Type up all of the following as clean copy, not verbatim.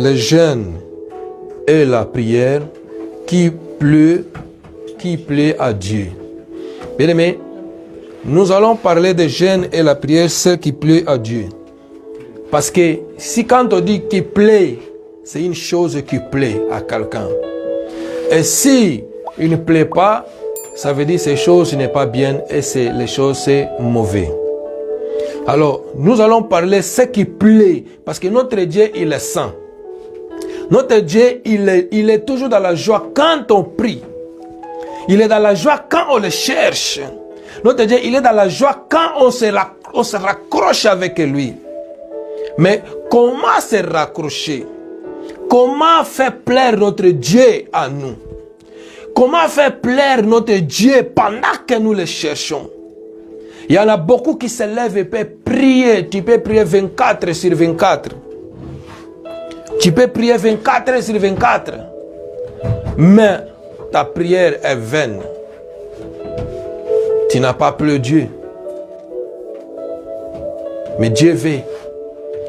le jeûne et la prière qui plaît à Dieu. Bien-aimés, nous allons parler de jeûne et la prière, celle qui plaît à Dieu. Parce que si quand on dit qui plaît, c'est une chose qui plaît à quelqu'un. Et si il ne plaît pas, ça veut dire que ces choses n'est pas bien et les choses c'est mauvais. Alors, nous allons parler de ce qui plaît, parce que notre Dieu, il est saint. Notre Dieu, il est toujours dans la joie quand on prie. Il est dans la joie quand on le cherche. Notre Dieu, il est dans la joie quand on se raccroche avec lui. Mais comment se raccrocher? Comment faire plaire notre Dieu à nous? Comment faire plaire notre Dieu pendant que nous le cherchons? Il y en a beaucoup qui se lèvent et peuvent prier. Tu peux prier 24 sur 24. Tu peux prier 24 sur 24. Mais ta prière est vaine. Tu n'as pas plu Dieu. Mais Dieu veut.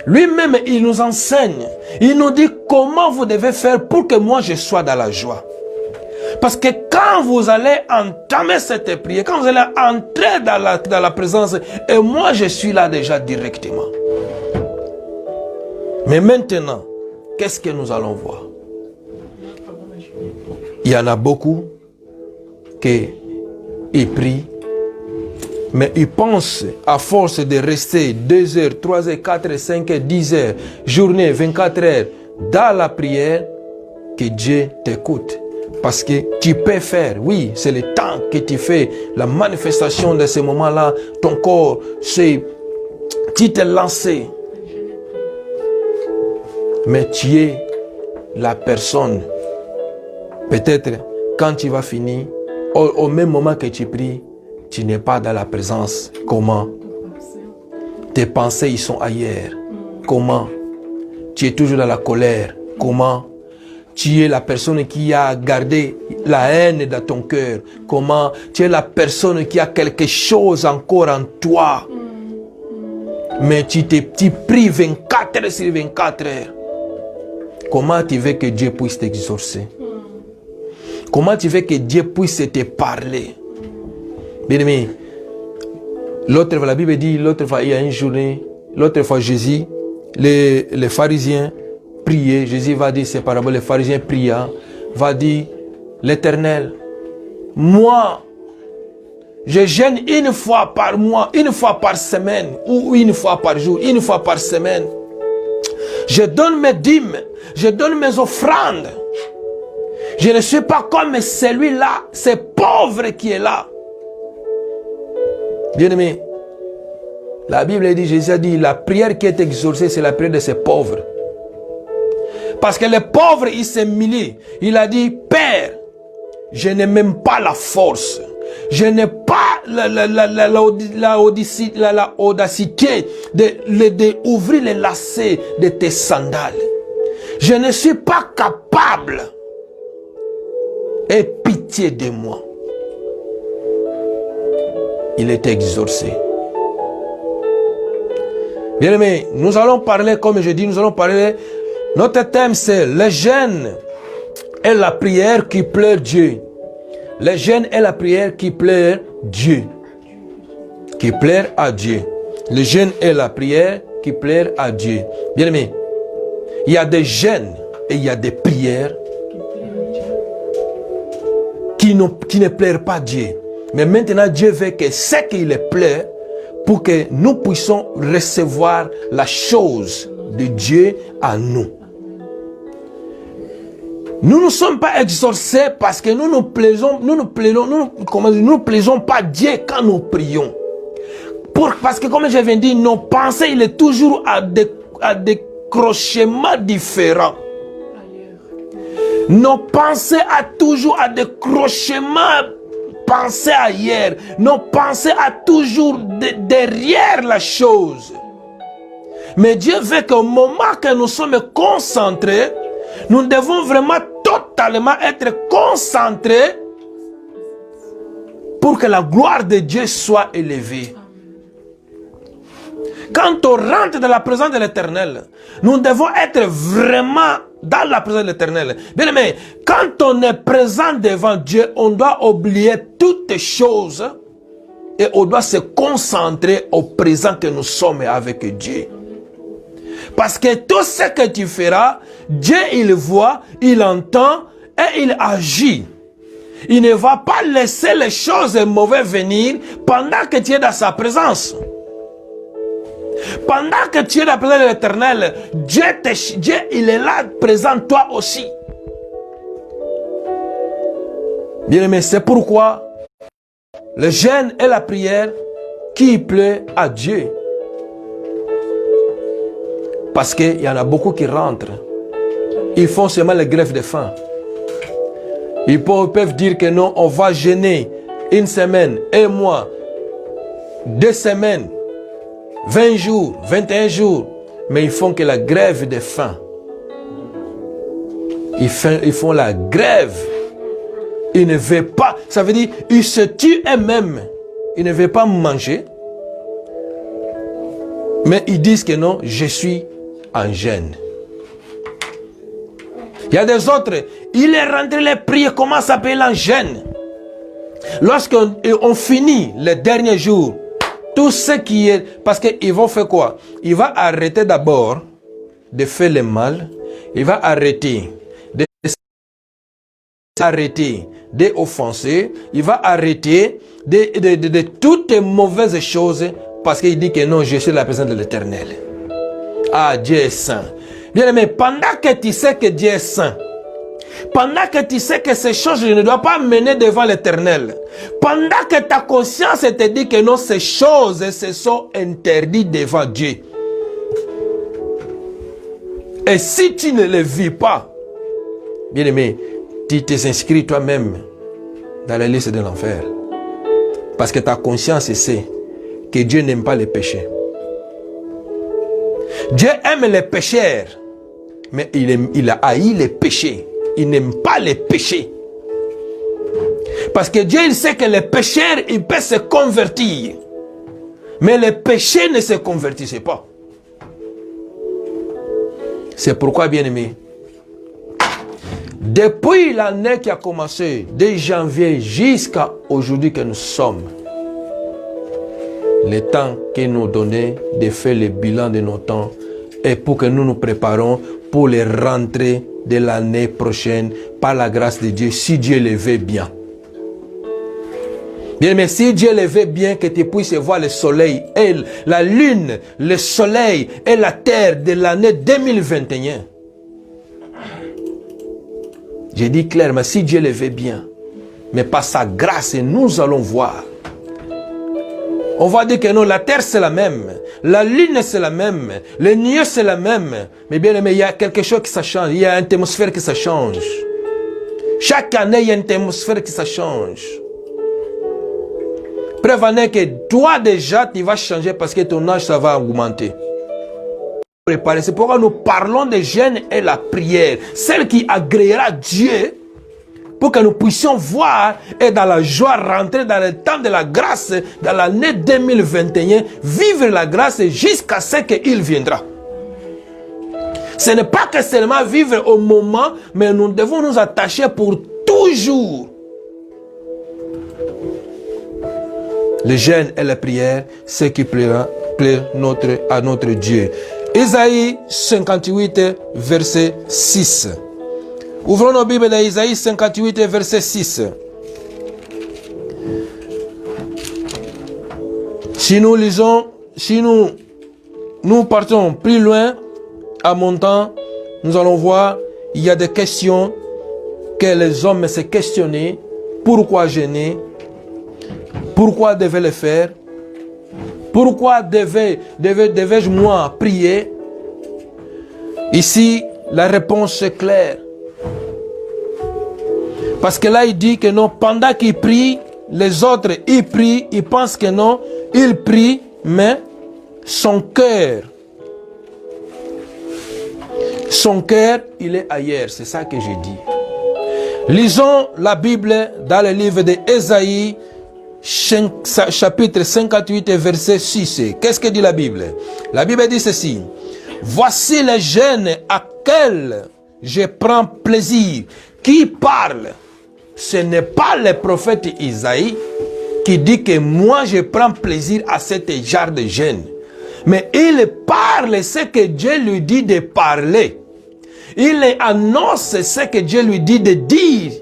Lui-même, il nous enseigne. Il nous dit comment vous devez faire pour que moi je sois dans la joie. Parce que quand vous allez entamer cette prière, quand vous allez entrer dans la présence, et moi je suis là déjà directement. Mais maintenant, qu'est-ce que nous allons voir? Il y en a beaucoup qui prient, mais ils pensent à force de rester 2 heures, 3 heures, 4 heures, 5 heures, 10 heures, journée, 24 heures dans la prière, que Dieu t'écoute. Parce que tu peux faire, oui, c'est le temps que tu fais la manifestation de ce moment-là, ton corps, tu t'es lancé. Mais tu es la personne. Peut-être quand tu vas finir, au même moment que tu pries, tu n'es pas dans la présence. Comment? Tes pensées, ils sont ailleurs. Comment? Tu es toujours dans la colère. Comment? Tu es la personne qui a gardé la haine dans ton cœur. Comment? Tu es la personne qui a quelque chose encore en toi. Mais tu pries 24 heures sur 24 heures. Comment tu veux que Dieu puisse t'exaucer? Comment tu veux que Dieu puisse te parler? Bien aimé, l'autre fois, la Bible dit, l'autre fois, il y a une journée, l'autre fois, Jésus, les pharisiens priaient. Jésus va dire ces paraboles, les pharisiens priant, va dire, l'Éternel, moi, je jeûne une fois par mois, une fois par semaine, ou une fois par jour, une fois par semaine. Je donne mes dîmes, je donne mes offrandes. Je ne suis pas comme celui-là, ce pauvre qui est là. Bien-aimé, la Bible dit, Jésus a dit, la prière qui est exaucée, c'est la prière de ces pauvres. Parce que les pauvres, ils s'humilient. Il a dit, Père, je n'ai même pas la force. Je n'ai pas l'audacité d'ouvrir les lacets de tes sandales. Je ne suis pas capable. Aie pitié de moi. Il est exaucé. Bien aimé, nous allons parler, comme je dis, nous allons parler. Notre thème c'est le jeûne et la prière qui plaît Dieu. Le jeûne et la prière qui plaît Dieu. Qui plaît à Dieu. Le jeûne et la prière qui plaît à Dieu. Bien aimé, il y a des jeûnes et il y a des prières qui ne plairent pas à Dieu. Mais maintenant, Dieu veut que ce qu'il plaît pour que nous puissions recevoir la chose de Dieu à nous. Nous ne sommes pas exaucés parce que nous ne plaisons pas Dieu quand nous prions. Parce que comme je viens de dire, nos pensées, il est toujours à des crochements différents. Nos pensées a toujours à des crochements pensées ailleurs. Nos pensées a toujours derrière la chose. Mais Dieu veut qu'au moment que nous sommes concentrés, nous devons vraiment totalement être concentrés pour que la gloire de Dieu soit élevée. Quand on rentre dans la présence de l'Éternel, nous devons être vraiment dans la présence de l'Éternel. Bien aimé, quand on est présent devant Dieu, on doit oublier toutes choses et on doit se concentrer au présent que nous sommes avec Dieu. Parce que tout ce que tu feras, Dieu il voit, il entend et il agit. Il ne va pas laisser les choses mauvaises venir pendant que tu es dans sa présence. Pendant que tu es dans la présence de l'Éternel, Dieu il est là présent toi aussi. Bien aimé, c'est pourquoi le jeûne et la prière qui plaît à Dieu. Parce qu'il y en a beaucoup qui rentrent. Ils font seulement les grèves de faim. Ils peuvent dire que non, on va jeûner une semaine, un mois, 2 semaines, 20 jours, 21 jours. Mais ils font que la grève de faim. Ils font la grève. Ils ne veulent pas. Ça veut dire, ils se tuent eux-mêmes. Ils ne veulent pas manger. Mais ils disent que non, je suis en jeûne. Il y a des autres, il est rentré les prières, commence à payer en jeûne. Lorsqu'on finit les derniers jours, tout ce qui est... Parce qu'ils vont faire quoi? Il va arrêter d'abord de faire le mal. Il va arrêter d'offenser. Il va arrêter de toutes les mauvaises choses parce qu'il dit que non, je suis la présence de l'Éternel. Ah, Dieu est saint. Bien aimé, pendant que tu sais que Dieu est saint, pendant que tu sais que ces choses ne doivent pas mener devant l'Éternel, pendant que ta conscience te dit que non, ces choses se sont interdites devant Dieu. Et si tu ne les vis pas, bien aimé, tu t'inscris toi-même dans la liste de l'enfer. Parce que ta conscience sait que Dieu n'aime pas les péchés. Dieu aime les pécheurs, mais il a haï les péchés. Il n'aime pas les péchés. Parce que Dieu il sait que les pécheurs, ils peuvent se convertir. Mais les péchés ne se convertissent pas. C'est pourquoi, bien aimé, depuis l'année qui a commencé, de janvier jusqu'à aujourd'hui que nous sommes, le temps qu'il nous donnait de faire le bilan de nos temps et pour que nous nous préparons pour les rentrées de l'année prochaine par la grâce de Dieu, si Dieu le veut bien. Bien, mais si Dieu le veut bien, que tu puisses voir le soleil et la lune, le soleil et la terre de l'année 2021. J'ai dit clairement, si Dieu le veut bien, mais par sa grâce, nous allons voir. On va dire que non, la terre c'est la même, la lune c'est la même, les nuages c'est la même. Mais bien aimé, il y a quelque chose qui ça change, il y a une atmosphère qui ça change. Chaque année, il y a une atmosphère qui ça change. Prévenez que toi déjà, tu vas changer parce que ton âge ça va augmenter. C'est pourquoi nous parlons de jeûne et la prière, celle qui agréera Dieu, pour que nous puissions voir et dans la joie rentrer dans le temps de la grâce, dans l'année 2021, vivre la grâce jusqu'à ce qu'il viendra. Ce n'est pas que seulement vivre au moment, mais nous devons nous attacher pour toujours. Le jeûne et la prière, c'est qui plaît à notre Dieu. Isaïe 58, verset 6. Ouvrons nos Bibles dans Isaïe 58, verset 6. Si nous lisons, si nous partons plus loin, à montant, nous allons voir, il y a des questions que les hommes se questionnaient. Pourquoi jeûner? Pourquoi devais le faire? Pourquoi devais-je moi prier? Ici, la réponse est claire. Parce que là, il dit que non, pendant qu'il prie, les autres, ils prient, ils pensent que non, ils prient, mais son cœur, il est ailleurs. C'est ça que j'ai dit. Lisons la Bible dans le livre d'Ésaïe, chapitre 58, verset 6. Qu'est-ce que dit la Bible? La Bible dit ceci. Voici les jeûnes auxquels je prends plaisir. Qui parle? Ce n'est pas le prophète Isaïe qui dit que moi je prends plaisir à cet genre de jeûne. Mais il parle ce que Dieu lui dit de parler. Il annonce ce que Dieu lui dit de dire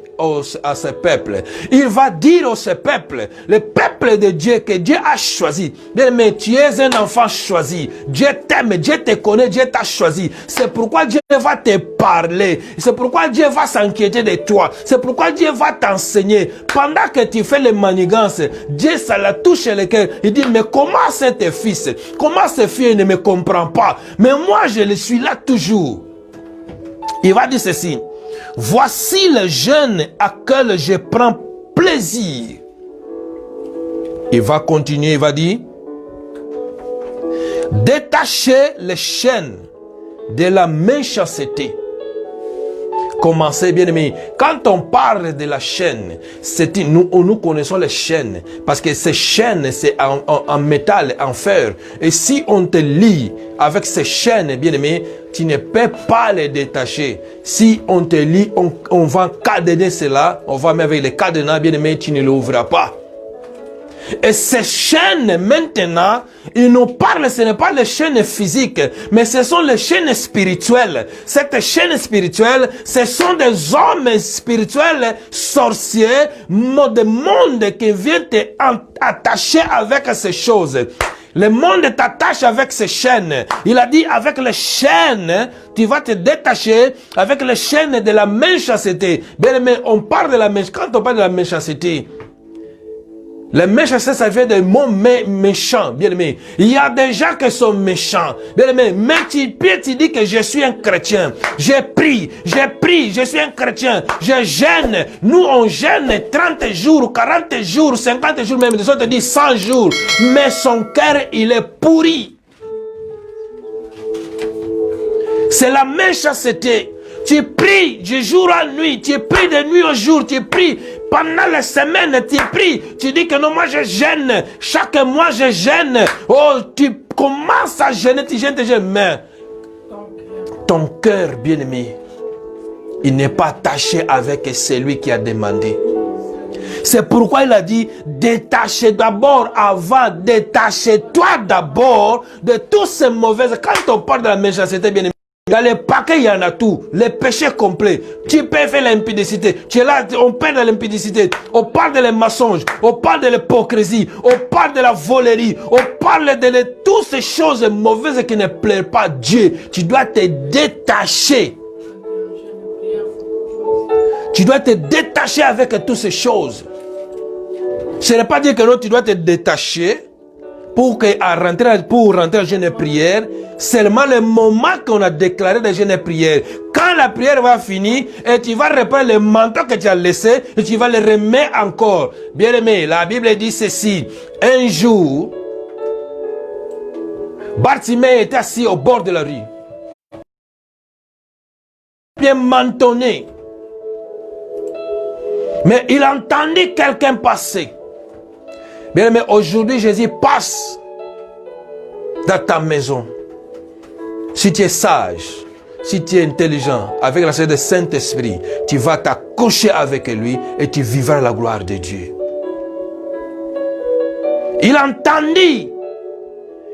à ce peuple. Il va dire à ce peuple, le peuple de Dieu que Dieu a choisi. Mais tu es un enfant choisi. Dieu t'aime, Dieu te connaît, Dieu t'a choisi. C'est pourquoi Dieu va te parler. C'est pourquoi Dieu va s'inquiéter de toi. C'est pourquoi Dieu va t'enseigner. Pendant que tu fais les manigances, Dieu, ça la touche le cœur. Il dit, mais comment c'est tes fils? Comment ces filles ne me comprennent pas? Mais moi, je le suis là toujours. Il va dire ceci. Voici le jeûne à quel je prends plaisir. Il va continuer, il va dire. Détachez les chaînes de la méchanceté. Commencez, bien aimé. Quand on parle de la chaîne, nous connaissons les chaînes. Parce que ces chaînes, c'est en métal, en fer. Et si on te lie avec ces chaînes, bien aimé, tu ne peux pas les détacher. Si on te lie, on va cadener cela. On va mettre avec les cadenas, bien aimé, tu ne l'ouvriras pas. Et ces chaînes, maintenant, ils nous parlent, ce n'est pas les chaînes physiques, mais ce sont les chaînes spirituelles. Cette chaîne spirituelle, ce sont des hommes spirituels, sorciers, de monde qui viennent t'attacher avec ces choses. Le monde t'attache avec ces chaînes. Il a dit, avec les chaînes, tu vas te détacher avec les chaînes de la méchanceté. Bien aimé, on parle de la méchanceté. Quand on parle de la méchanceté, les méchanceté, ça vient des mots méchants, bien aimé. Il y a des gens qui sont méchants, bien aimé. Mais tu dis que je suis un chrétien. J'ai pris, je suis un chrétien. Je gêne. Nous, on gêne 30 jours, 40 jours, 50 jours, même les autres disent 100 jours. Mais son cœur, il est pourri. C'est la méchanceté. Tu pries du jour à nuit, tu pries de nuit au jour, tu pries pendant la semaine, tu pries. Tu dis que non, moi je gêne. Chaque mois je gêne. Oh, tu commences à gêner, tu gênes. Mais ton cœur, bien-aimé, il n'est pas attaché avec celui qui a demandé. C'est pourquoi il a dit, détachez d'abord, avant, détachez-toi d'abord de tous ces mauvaises. Quand on parle de la méchanceté, bien-aimé, dans les paquets, il y en a tout. Les péchés complets. Tu peux faire l'impudicité. Tu es là, on parle de l'impudicité. On parle de les mensonges. On parle de l'hypocrisie. On parle de la volerie. On parle de toutes ces choses mauvaises qui ne plaisent pas à Dieu. Tu dois te détacher. Tu dois te détacher avec toutes ces choses. Ce n'est pas dire que non, tu dois te détacher pour rentrer en jeûne et prière. Seulement le moment qu'on a déclaré de jeûne et prière. Quand la prière va finir, et tu vas reprendre le manteau que tu as laissé, et tu vas le remettre encore. Bien aimé, la Bible dit ceci. Un jour, Bartimée était assis au bord de la rue. Bien mentonné. Mais il entendit quelqu'un passer. Bien aimé, aujourd'hui Jésus passe dans ta maison. Si tu es sage, si tu es intelligent, avec la sagesse du Saint-Esprit, tu vas t'accrocher avec lui et tu vivras la gloire de Dieu. Il entendit.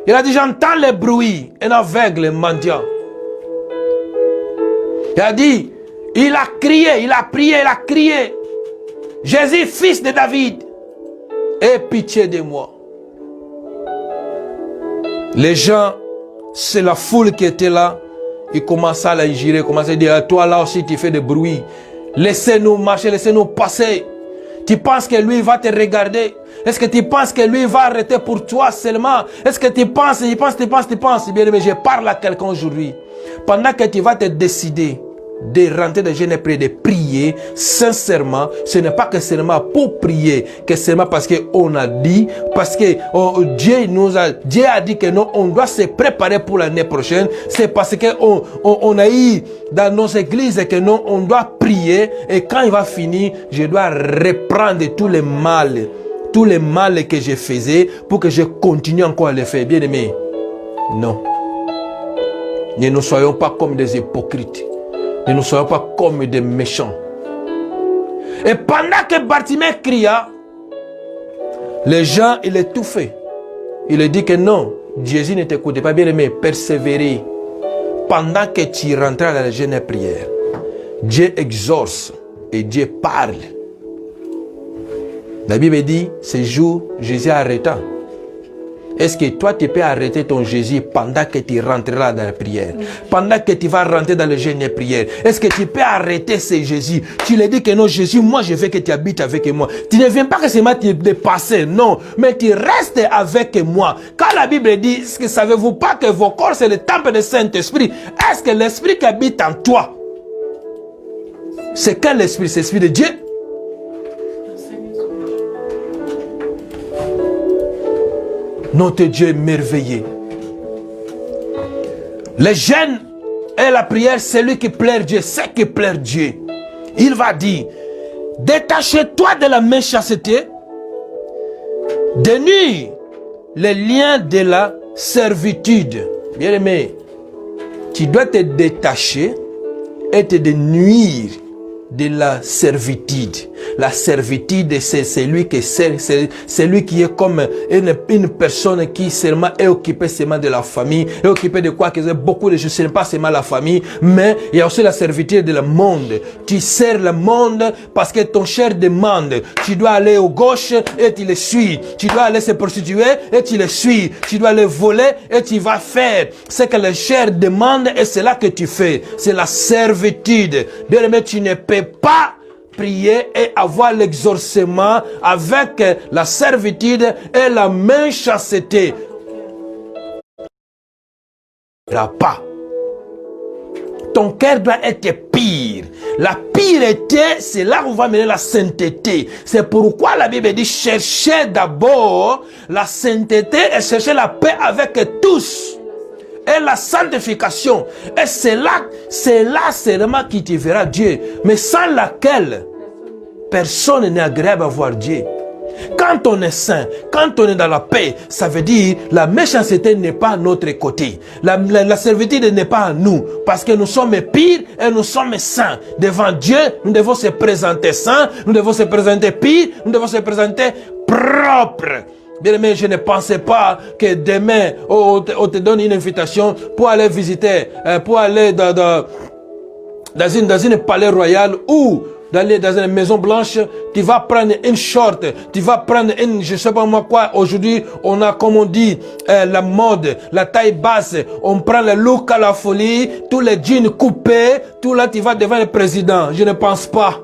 Il a dit, j'entends le bruit. Un aveugle, mendiant. Il a dit, il a crié, il a prié, il a crié. Jésus, fils de David, aie pitié de moi. Les gens, c'est la foule qui était là. Ils commençaient à l'injurer, commençaient à dire, toi là aussi tu fais du bruit. Laissez-nous marcher, laissez-nous passer. Tu penses que lui va te regarder? Est-ce que tu penses que lui va arrêter pour toi seulement? Est-ce que tu penses? Bien aimé, je parle à quelqu'un aujourd'hui. Pendant que tu vas te décider de rentrer dans jeûne et prier, de prier sincèrement, ce n'est pas que seulement pour prier, que seulement parce qu'on a dit, parce que Dieu a dit que non, on doit se préparer pour l'année prochaine. C'est parce que on a eu dans nos églises que non, on doit prier, et quand il va finir, je dois reprendre tous les mal que je faisais pour que je continue encore à le faire. Bien aimé, non. Ne nous soyons pas comme des hypocrites. Ne nous soyons pas comme des méchants. Et pendant que Bartimée cria, les gens, il étouffaient. Il a dit que non, Jésus ne t'écoutait pas, bien aimé, persévérer. Pendant que tu rentrais dans la jeûne et prière, Dieu exauce et Dieu parle. La Bible dit, ce jour, Jésus arrêta. Est-ce que toi, tu peux arrêter ton Jésus pendant que tu rentreras dans la prière? Pendant que tu vas rentrer dans le jeûne et prière, est-ce que tu peux arrêter ce Jésus? Tu lui dis que non, Jésus, moi, je veux que tu habites avec moi. Tu ne viens pas que seulement te dépasser, non. Mais tu restes avec moi. Quand la Bible dit, est-ce que savez-vous pas que vos corps, c'est le temple du Saint-Esprit? Est-ce que l'Esprit qui habite en toi, c'est quel esprit? C'est l'Esprit de Dieu? Notre Dieu est merveilleux. Le jeûne et la prière, c'est lui qui plaît Dieu, c'est qui plaît Dieu. Il va dire, détachez-toi de la méchanceté, dénuis les liens de la servitude. Bien aimé, tu dois te détacher et te dénuire de la servitude. La servitude, c'est celui qui sert, c'est lui qui est comme une personne qui seulement est occupée seulement de la famille, est occupée de quoi, que beaucoup de choses, ce n'est pas seulement la famille, mais il y a aussi la servitude de le monde. Tu sers le monde parce que ton cher demande. Tu dois aller au gauche et tu le suis. Tu dois aller se prostituer et tu le suis. Tu dois aller voler et tu vas faire ce que le cher demande et c'est là que tu fais. C'est la servitude. Bien aimé, tu ne peux pas prier et avoir l'exorcement avec la servitude et la méchanceté. Pas. Ton cœur doit être pire. La pireté, c'est là où on va mener la sainteté. C'est pourquoi la Bible dit cherchez d'abord la sainteté et cherchez la paix avec tous. Et la sanctification. Et c'est là seulement qui te verra Dieu. Mais sans laquelle personne n'est agréable à voir Dieu. Quand on est saint, quand on est dans la paix, ça veut dire la méchanceté n'est pas à notre côté. La servitude n'est pas à nous. Parce que nous sommes pires et nous sommes saints. Devant Dieu, nous devons se présenter saints, nous devons se présenter pires, nous devons se présenter propres. Bien aimé, je ne pensais pas que demain, on te donne une invitation pour aller visiter, pour aller dans une palais royal ou d'aller dans une maison blanche, tu vas prendre une short, tu vas prendre une, je sais pas moi quoi, aujourd'hui, on a, comme on dit, la mode, la taille basse, on prend le look à la folie, tous les jeans coupés, tout là, tu vas devant le président. Je ne pense pas.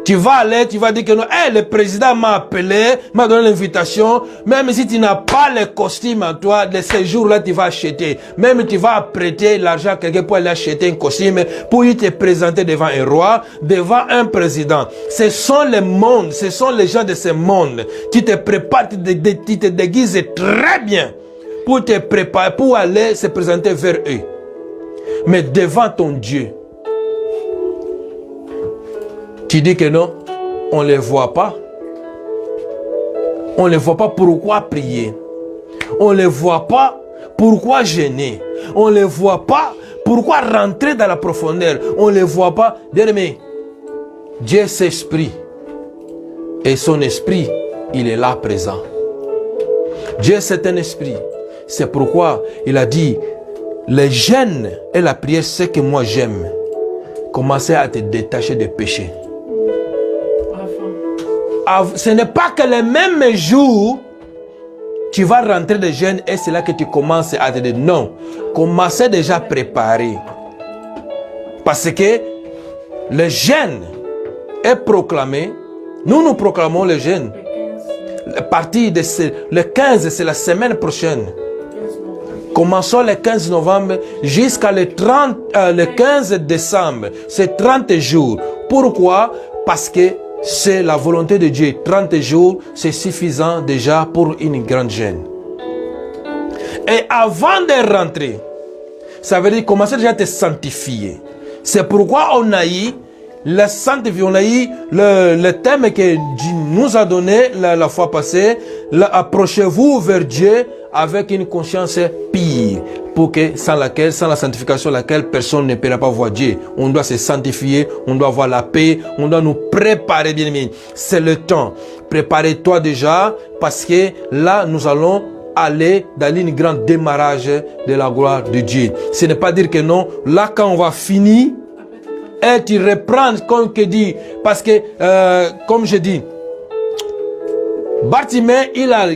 Tu vas aller, tu vas dire que non, hey, le président m'a appelé, m'a donné l'invitation, même si tu n'as pas le costume à toi, de ces jours-là, tu vas acheter. Même tu vas prêter l'argent à quelqu'un pour aller acheter un costume, pour y te présenter devant un roi, devant un président. Ce sont les mondes, ce sont les gens de ce monde. Tu te prépares, tu te déguises très bien pour te préparer, pour aller se présenter vers eux. Mais devant ton Dieu, tu dis que non, on ne les voit pas. On ne les voit pas, pourquoi prier? On ne les voit pas, pourquoi gêner? On ne les voit pas, pourquoi rentrer dans la profondeur? On ne les voit pas. Bien-aimé, Dieu c'est esprit. Et son esprit, il est là présent. Dieu c'est un esprit. C'est pourquoi il a dit, le jeûne et la prière, c'est ce que moi j'aime. Commencez à te détacher des péchés. Ce n'est pas que le même jour, tu vas rentrer de jeûne et c'est là que tu commences à te dire non. Commencez déjà à préparer. Parce que le jeûne est proclamé. Nous proclamons le jeûne. À partir de le 15, c'est la semaine prochaine. Commençons le 15 novembre jusqu'à le 15 décembre. C'est 30 jours. Pourquoi? Parce que c'est la volonté de Dieu. 30 jours, c'est suffisant déjà pour une grande jeûne. Et avant de rentrer, ça veut dire commencer déjà à te sanctifier. C'est pourquoi on a eu la sanctification, on a eu le thème que Dieu nous a donné la fois passée. Approchez-vous vers Dieu avec une conscience pure. pour que, sans la sanctification, laquelle personne ne pourra pas voir Dieu. On doit se sanctifier, on doit avoir la paix, on doit nous préparer, bien aimé. C'est le temps. Prépare-toi déjà, parce que là, nous allons aller dans une grande démarrage de la gloire de Dieu. Ce n'est pas dire que non, là, quand on va finir, et tu reprends, comme que dit, parce que, comme je dis, Bartimée, il a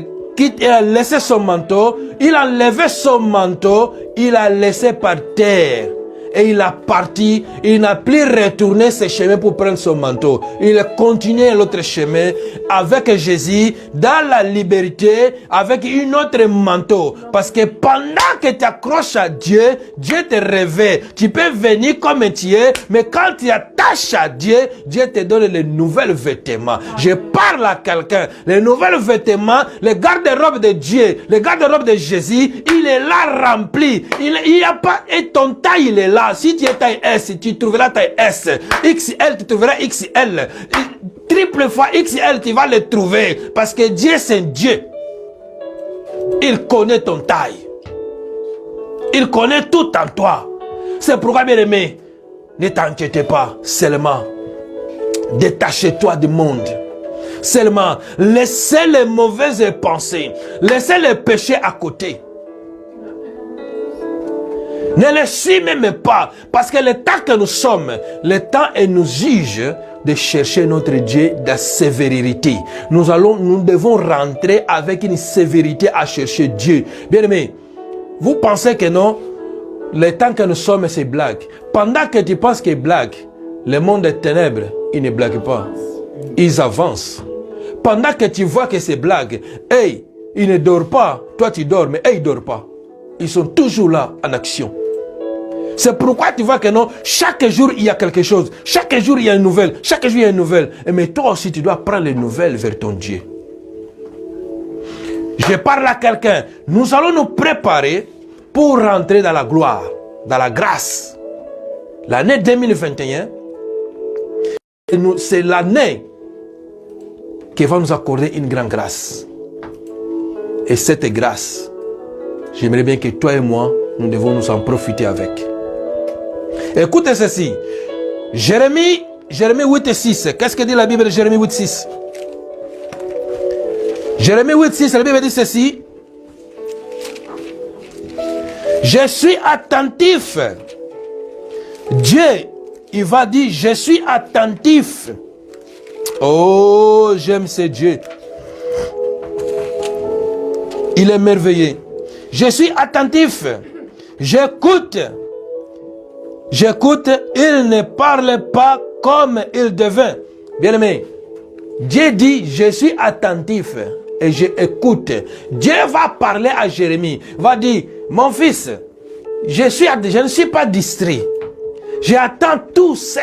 laissé son manteau, il a levé son manteau, il a laissé par terre. Et il a parti, il n'a plus retourné ses chemins pour prendre son manteau. Il a continué l'autre chemin avec Jésus, dans la liberté, avec une autre manteau. Parce que pendant que tu accroches à Dieu, Dieu te réveille. Tu peux venir comme tu es, mais quand tu attaches à Dieu, Dieu te donne les nouvelles vêtements. Je parle à quelqu'un. Les nouvelles vêtements, le garde-robe de Dieu, le garde-robe de Jésus, il est là rempli. Il n'y a pas, et ton taille, il est là. Si tu es taille S, tu trouveras taille S. XL, tu trouveras XL. Triple fois XL, tu vas le trouver. Parce que Dieu, c'est Dieu. Il connaît ton taille. Il connaît tout en toi. C'est pourquoi, bien aimé, ne t'inquiète pas. Seulement, détachez-toi du monde. Seulement, laissez les mauvaises pensées. Laissez les péchés à côté. Ne les suis même pas, parce que le temps que nous sommes, le temps et nous juge de chercher notre Dieu de la sévérité. Nous devons rentrer avec une sévérité à chercher Dieu. Bien aimé, vous pensez que non, le temps que nous sommes, c'est blague. Pendant que tu penses que c'est blague, le monde des ténèbres, ils ne blaguent pas. Ils avancent. Pendant que tu vois que c'est blague, hey, ils ne dorment pas. Toi, tu dors, mais hey, ils ne dorment pas. Ils sont toujours là, en action. C'est pourquoi tu vois que non, chaque jour il y a quelque chose. Chaque jour il y a une nouvelle. Chaque jour il y a une nouvelle. Mais toi aussi tu dois prendre les nouvelles vers ton Dieu. Je parle à quelqu'un. Nous allons nous préparer pour rentrer dans la gloire, dans la grâce. L'année 2021, c'est l'année qui va nous accorder une grande grâce. Et cette grâce, j'aimerais bien que toi et moi, nous devons nous en profiter avec. Écoutez ceci. Jérémie 8:6. Qu'est-ce que dit la Bible de Jérémie 8:6? Jérémie 8:6, la Bible dit ceci. Je suis attentif. Dieu, il va dire, je suis attentif. Oh, j'aime ce Dieu. Il est merveilleux. Je suis attentif. J'écoute. J'écoute. Il ne parle pas comme il devait. Bien aimé. Dieu dit, je suis attentif et j'écoute. Dieu va parler à Jérémie. Va dire, mon fils, je ne suis pas distrait. J'attends tout ce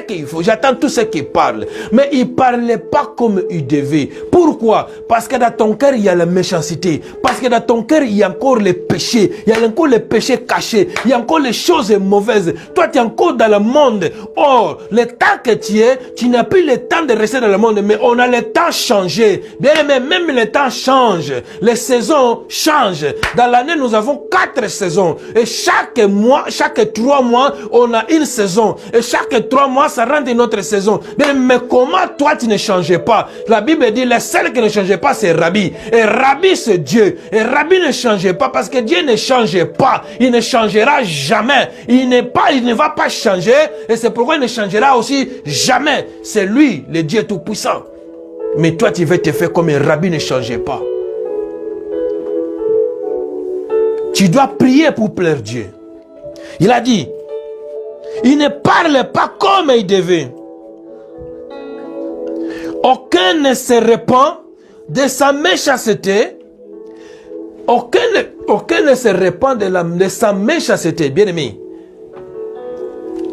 qu'il faut. J'attends tout ce qu'il parle. Mais il ne parlait pas comme il devait. Pourquoi? Parce que dans ton cœur, il y a la méchanceté. Parce que dans ton cœur, il y a encore les péchés. Il y a encore les péchés cachés. Il y a encore les choses mauvaises. Toi, tu es encore dans le monde. Or, le temps que tu es, tu n'as plus le temps de rester dans le monde. Mais on a le temps changé. Bien aimé, même le temps change. Les saisons changent. Dans l'année, nous avons 4 saisons. Et chaque mois, chaque 3 mois, on a une saison. Et chaque 3 mois, ça rentre une autre saison. Mais comment toi, tu ne changes pas? La Bible dit, le seul qui ne change pas, c'est Rabbi. Et Rabbi, c'est Dieu. Et Rabbi ne change pas parce que Dieu ne change pas. Il ne changera jamais. Il ne va pas changer. Et c'est pourquoi il ne changera aussi jamais. C'est lui, le Dieu Tout-Puissant. Mais toi, tu veux te faire comme un Rabbi ne change pas. Tu dois prier pour plaire Dieu. Il a dit, il ne parle pas comme il devait. Aucun ne se répand de sa méchanceté. Aucun ne se répand de sa méchanceté. Bien aimé.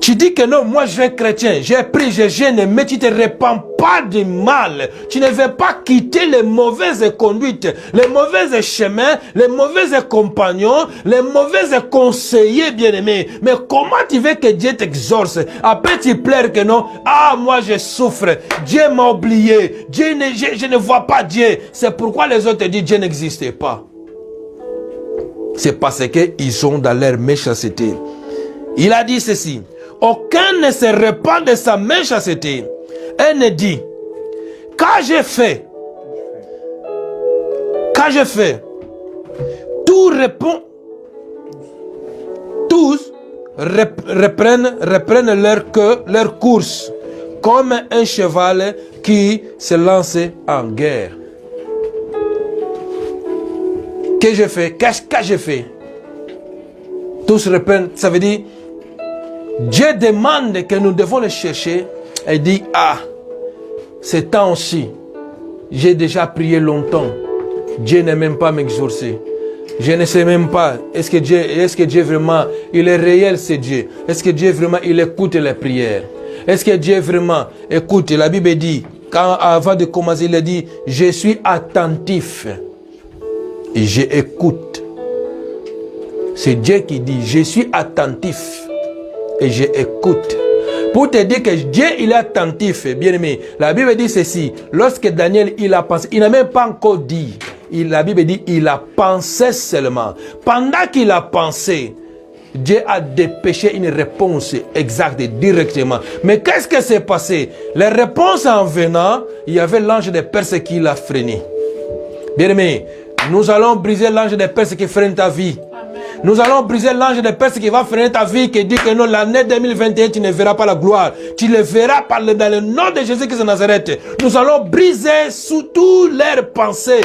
Tu dis que non, moi je suis chrétien, j'ai pris, je gêne, mais tu ne te répands pas du mal. Tu ne veux pas quitter les mauvaises conduites, les mauvais chemins, les mauvais compagnons, les mauvais conseillers, bien-aimés. Mais comment tu veux que Dieu t'exorce? Après tu pleures que non, ah moi je souffre, Dieu m'a oublié, je ne vois pas Dieu. C'est pourquoi les autres disent Dieu n'existe pas. C'est parce qu'ils sont dans leur méchanceté. Il a dit ceci. Aucun ne se répand de sa méchanceté. Et ne dit, qu'ai-je fait? Qu'ai-je fait? Tout répond. Tous reprennent leur course, comme un cheval qui se lance en guerre. Qu'ai-je fait? Qu'est-ce que j'ai fait? Tous reprennent, ça veut dire, Dieu demande que nous devons le chercher et dit, ah, ce temps-ci, j'ai déjà prié longtemps. Dieu n'aime même pas m'exaucer. Je ne sais même pas, est-ce que Dieu vraiment, il est réel, c'est Dieu? Est-ce que Dieu vraiment, il écoute les prières? Est-ce que Dieu vraiment écoute? La Bible dit, avant de commencer, il a dit, je suis attentif et j'écoute. C'est Dieu qui dit, je suis attentif et j'écoute. Pour te dire que Dieu, il est attentif, bien aimé. La Bible dit ceci, lorsque Daniel, il a pensé, il n'a même pas encore dit. La Bible dit, il a pensé seulement. Pendant qu'il a pensé, Dieu a dépêché une réponse exacte directement. Mais qu'est-ce qui s'est passé? Les réponses en venant, il y avait l'ange de Perse qui l'a freiné. Bien aimé, nous allons briser l'ange de Perse qui freine ta vie. Nous allons briser l'ange de Perse qui va freiner ta vie, qui dit que non, l'année 2021, tu ne verras pas la gloire. Tu le verras dans le nom de Jésus-Christ de Nazareth. Nous allons briser sous toutes leurs pensées.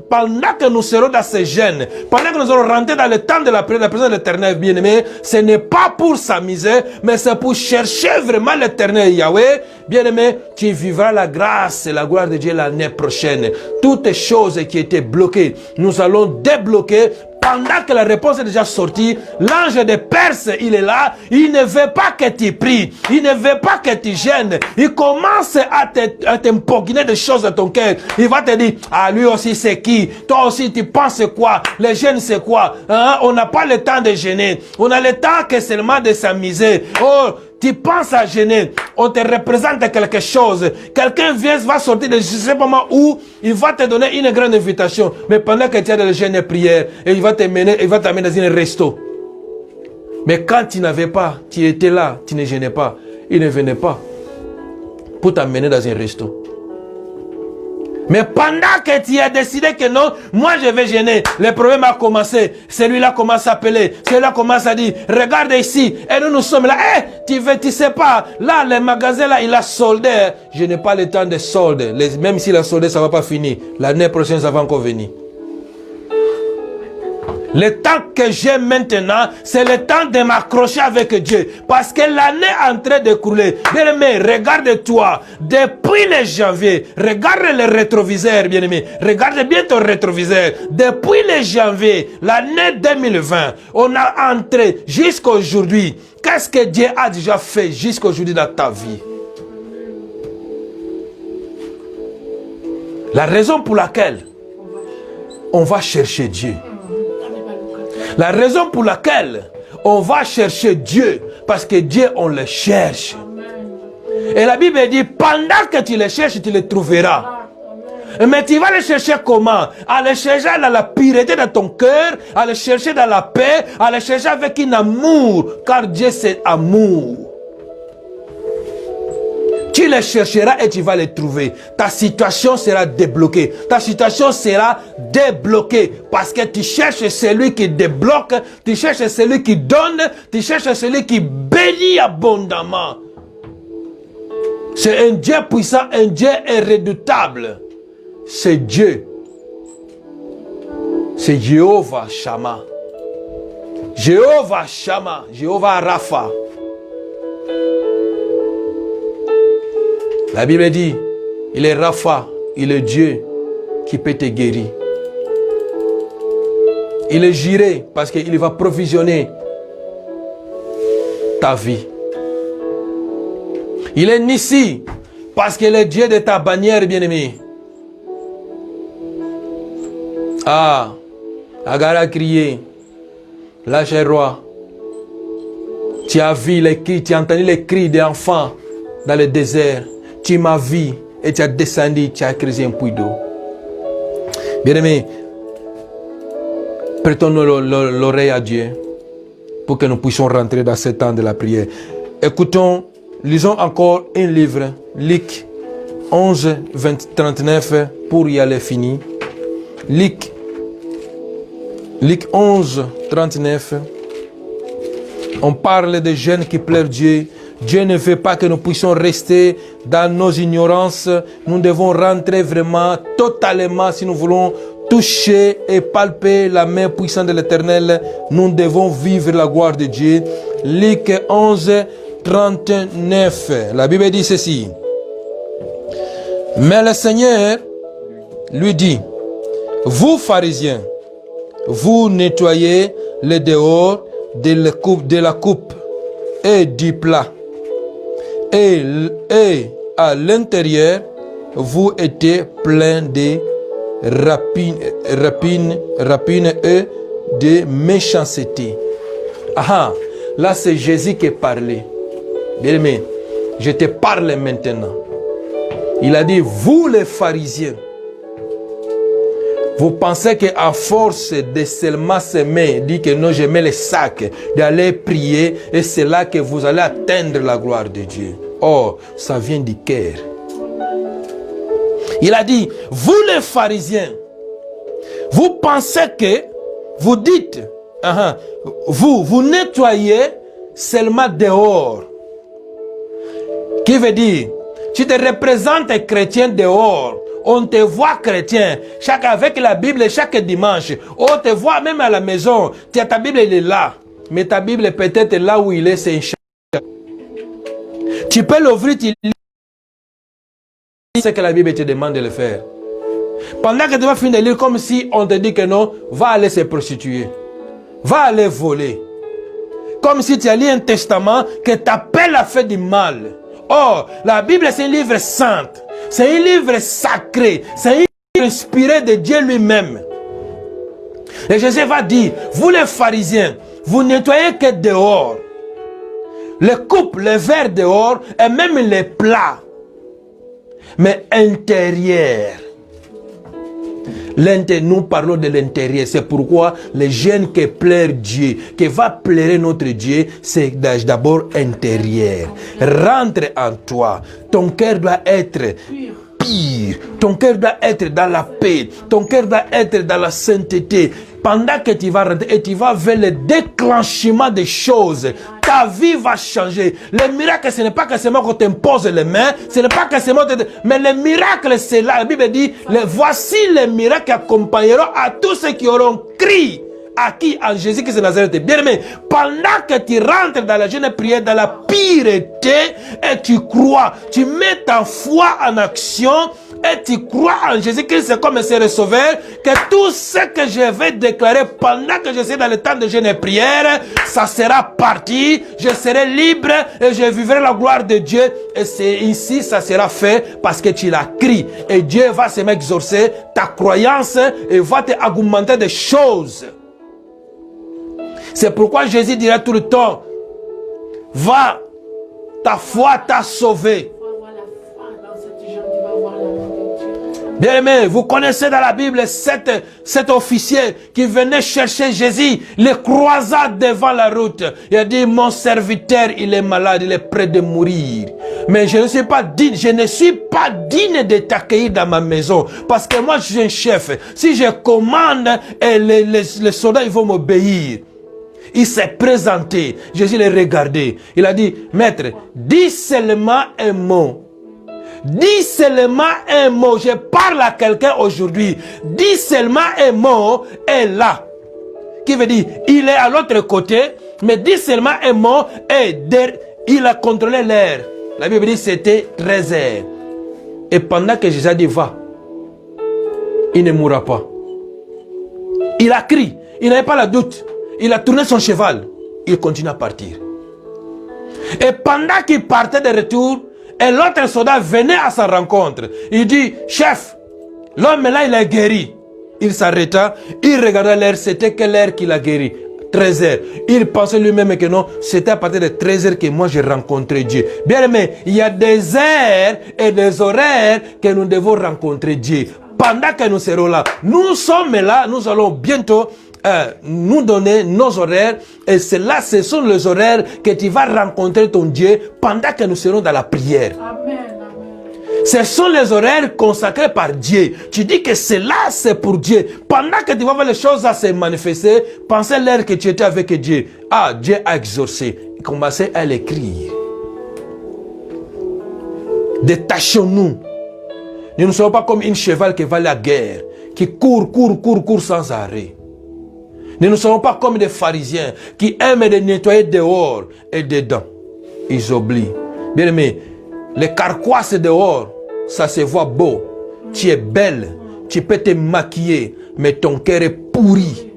Pendant que nous serons dans ces gènes, pendant que nous allons rentrer dans le temps de la présence de l'Éternel, bien-aimé, ce n'est pas pour s'amuser, mais c'est pour chercher vraiment l'Éternel Yahweh. Bien-aimé, tu vivras la grâce et la gloire de Dieu l'année prochaine. Toutes les choses qui étaient bloquées, nous allons débloquer. Pendant que la réponse est déjà sortie, l'ange de Perse, il est là. Il ne veut pas que tu pries. Il ne veut pas que tu gênes. Il commence à t'impogner des choses dans ton cœur. Il va te dire, ah, lui aussi c'est qui? Toi aussi tu penses quoi? Les gênes c'est quoi? Hein? On n'a pas le temps de gêner. On a le temps que seulement de s'amuser. Oh, tu penses à gêner, on te représente quelque chose. Quelqu'un vient, va sortir de je ne sais pas où, il va te donner une grande invitation. Mais pendant que tu as de gêne et prière, et il va t'amener dans un resto. Mais quand tu n'avais pas, tu étais là, tu ne gênais pas, il ne venait pas pour t'amener dans un resto. Mais pendant que tu as décidé que non, moi je vais gêner, le problème a commencé. Celui-là commence à appeler, celui-là commence à dire, regarde ici, et nous sommes là. Tu sais pas, là, le magasin là, il a soldé. Je n'ai pas le temps de solde. Même si la solde, ça ne va pas finir. L'année prochaine, ça va encore venir. Le temps que j'ai maintenant, c'est le temps de m'accrocher avec Dieu. Parce que l'année est en train de couler. Bien-aimé, regarde-toi. Depuis le janvier, regarde le rétroviseur, bien-aimé. Regarde bien ton rétroviseur. Depuis le janvier, l'année 2020, on a entré jusqu'à aujourd'hui. Qu'est-ce que Dieu a déjà fait jusqu'à aujourd'hui dans ta vie? La raison pour laquelle on va chercher Dieu. La raison pour laquelle on va chercher Dieu, parce que Dieu, on le cherche. Et la Bible dit, pendant que tu le cherches, tu le trouveras. Mais tu vas le chercher comment? À le chercher dans la pureté de ton cœur, à le chercher dans la paix, à le chercher avec un amour, car Dieu c'est amour. Tu les chercheras et tu vas les trouver. Ta situation sera débloquée. Ta situation sera débloquée. Parce que tu cherches celui qui débloque. Tu cherches celui qui donne. Tu cherches celui qui bénit abondamment. C'est un Dieu puissant, un Dieu redoutable. C'est Dieu. C'est Jéhovah Shammah. Jéhovah Shammah. Jéhovah Rapha. La Bible dit, il est Rapha, il est Dieu qui peut te guérir. Il est Jireh parce qu'il va provisionner ta vie. Il est Nissi parce qu'il est Dieu de ta bannière, bien-aimé. Ah, Agar a crié, lâche roi. Tu as vu les cris, tu as entendu les cris des enfants dans le désert. Tu m'as vu et tu as descendu, tu as creusé un puits d'eau. Bien-aimé, Prêtons l'oreille à Dieu pour que nous puissions rentrer dans ce temps de la prière. Écoutons, lisons encore un livre, Luc 11, 39, pour y aller fini. Luc 11, 39. On parle de jeunes qui pleurent Dieu. Dieu ne veut pas que nous puissions rester dans nos ignorances. Nous devons rentrer vraiment, totalement, si nous voulons toucher et palper la main puissante de l'Éternel. Nous devons vivre la gloire de Dieu. Luc 11, 39. La Bible dit ceci. Mais le Seigneur lui dit, vous pharisiens, vous nettoyez le dehors de la coupe et du plat. Et à l'intérieur, vous êtes plein de rapines et de méchanceté. Ah, là c'est Jésus qui parlait. Bien aimé, je te parle maintenant. Il a dit, vous les pharisiens, vous pensez qu'à force de seulement s'aimer, dit que non, je mets les sacs, d'aller prier, et c'est là que vous allez atteindre la gloire de Dieu. Oh, ça vient du cœur. Il a dit, vous les pharisiens, vous pensez que, vous dites, vous nettoyez seulement dehors. Qui veut dire, tu te représentes chrétien dehors. On te voit chrétien, avec la Bible chaque dimanche. On te voit même à la maison. Ta Bible, elle est là. Mais ta Bible, peut-être là où il est, c'est un chat. Tu peux l'ouvrir, tu lis ce que la Bible te demande de le faire. Pendant que tu vas finir de lire, comme si on te dit que non, va aller se prostituer. Va aller voler. Comme si tu as lu un testament que t'appelle à faire du mal. Oh, la Bible, c'est un livre saint. C'est un livre sacré. C'est un livre inspiré de Dieu lui-même. Et Jésus va dire, vous les pharisiens, vous nettoyez que dehors. Les coupes, les verres dehors et même les plats. Mais intérieur. Nous parlons de l'intérieur. C'est pourquoi les jeunes qui pleurent Dieu, qui va pleurer notre Dieu, c'est d'abord intérieur. Rentre en toi. Ton cœur doit être pur. Ton cœur doit être dans la paix. Ton cœur doit être dans la sainteté. Pendant que tu vas rentrer et tu vas vers le déclenchement des choses, ta vie va changer. Le miracle, ce n'est pas que seulement qu'on t'impose les mains, ce n'est pas que seulement... Mais le miracle, c'est là. La Bible dit, voici les miracles qui accompagneront à tous ceux qui auront crié. À qui? À Jésus-Christ de Nazareth. Bien aimé, pendant que tu rentres dans la jeune prière, dans la pureté, et tu crois, tu mets ta foi en action, et tu crois en Jésus-Christ comme Seigneur et Sauveur, que tout ce que je vais déclarer pendant que je suis dans le temps de jeûne et prière, ça sera parti, je serai libre et je vivrai la gloire de Dieu. Et c'est ici, ça sera fait parce que tu l'as crié. Et Dieu va se m'exaucer ta croyance et va te augmenter des choses. C'est pourquoi Jésus dira tout le temps, va, ta foi t'a sauvé. Bien aimé, vous connaissez dans la Bible cet officier qui venait chercher Jésus, le croisa devant la route. Il a dit, mon serviteur, il est malade, il est près de mourir. Mais je ne suis pas digne de t'accueillir dans ma maison. Parce que moi, je suis un chef. Si je commande, les soldats, ils vont m'obéir. Il s'est présenté. Jésus l'a regardé. Il a dit, maître, dis seulement un mot. Dis seulement un mot. Je parle à quelqu'un aujourd'hui. Dis seulement un mot et là. Qui veut dire, il est à l'autre côté, mais dis seulement un mot et il a contrôlé l'heure. La Bible dit c'était 13 heures. Et pendant que Jésus a dit va, il ne mourra pas. Il a crié, il n'avait pas la doute. Il a tourné son cheval, il continue à partir. Et pendant qu'il partait de retour, et l'autre soldat venait à sa rencontre. Il dit, chef, l'homme là, il est guéri. Il s'arrêta, il regarda l'heure, c'était quelle heure qu'il a guéri? 13 heures. Il pensait lui-même que non, c'était à partir de 13 heures que moi j'ai rencontré Dieu. Bien aimé, il y a des heures et des horaires que nous devons rencontrer Dieu. Pendant que nous serons là, nous sommes là, nous allons bientôt nous donner nos horaires. Et cela, ce sont les horaires que tu vas rencontrer ton Dieu pendant que nous serons dans la prière. Amen. Ce sont les horaires consacrés par Dieu. Tu dis que cela, c'est pour Dieu. Pendant que tu vas voir les choses à se manifester, pensez l'heure que tu étais avec Dieu. Ah, Dieu a exaucé. Commencez à l'écrire. Détachons-nous. Nous ne sommes pas comme une cheval qui va à la guerre, qui court sans arrêt. Nous ne sommes pas comme des pharisiens qui aiment de nettoyer dehors et dedans. Ils oublient. Bien aimé, les carquois dehors, ça se voit beau. Tu es belle, tu peux te maquiller, mais ton cœur est pourri.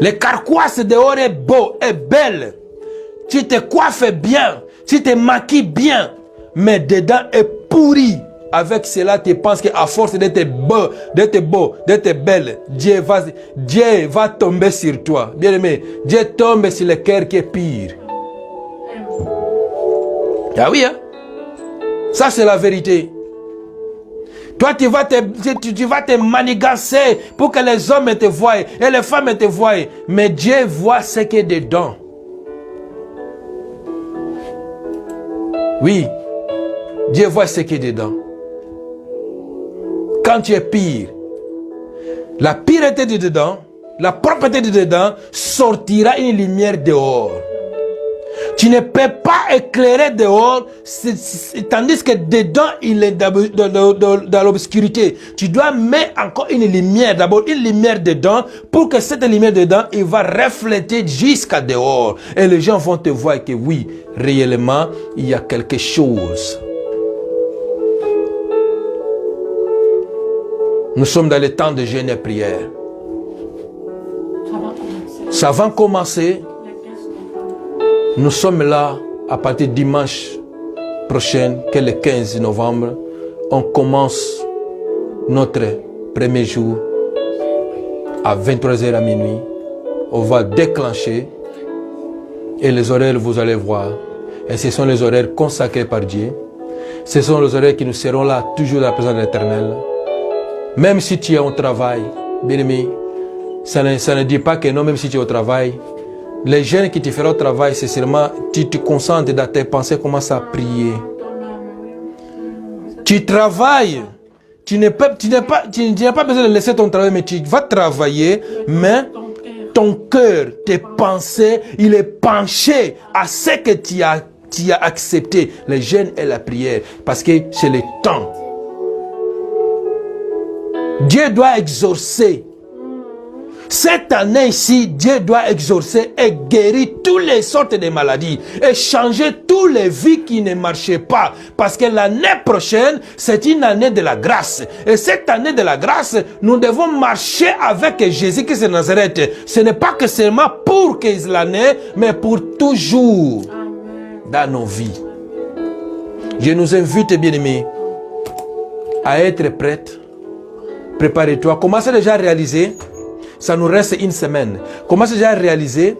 Les carquois dehors est beau, est belle. Tu te coiffes bien, tu te maquilles bien, mais dedans est pourri. Avec cela, tu penses qu'à force d'être beau, d'être belle, Dieu va tomber sur toi. Bien aimé, Dieu tombe sur le cœur qui est pire. Ah oui, hein? Ça c'est la vérité. Toi, tu vas te manigancer pour que les hommes te voient et les femmes te voient. Mais Dieu voit ce qui est dedans. Oui, Dieu voit ce qui est dedans. Quand tu es pire, la pureté de dedans, la propreté de dedans sortira une lumière dehors. Tu ne peux pas éclairer dehors, tandis que dedans, il est dans l'obscurité. Tu dois mettre encore une lumière, d'abord une lumière dedans, pour que cette lumière dedans, il va refléter jusqu'à dehors. Et les gens vont te voir que oui, réellement, il y a quelque chose. Nous sommes dans le temps de jeûne et prière. Ça va commencer. Nous sommes là à partir de dimanche prochain, que le 15 novembre, on commence notre premier jour à 23h à minuit. On va déclencher et les horaires, vous allez voir. Et ce sont les horaires consacrés par Dieu. Ce sont les horaires qui nous seront là toujours dans la présence de l'Éternel. Même si tu es au travail, bien aimé, ça ne dit pas que non, même si tu es au travail, les jeunes qui te feront au travail, c'est seulement tu te concentres dans tes pensées, commence à prier. Tu travailles, tu n'as pas besoin de laisser ton travail, mais tu vas travailler, mais ton cœur, tes pensées, il est penché à ce que tu as accepté, le jeûne et la prière, parce que c'est le temps. Dieu doit exaucer. Cette année ici, Dieu doit exaucer et guérir toutes les sortes de maladies et changer toutes les vies qui ne marchaient pas. Parce que l'année prochaine, c'est une année de la grâce. Et cette année de la grâce, nous devons marcher avec Jésus-Christ de Nazareth. Ce n'est pas que seulement pour l'année, mais pour toujours. Amen. Dans nos vies. Je nous invite, bien-aimés, à être prêtes. Préparez-toi. Commencez déjà à réaliser. Ça nous reste une semaine. Commence déjà à réaliser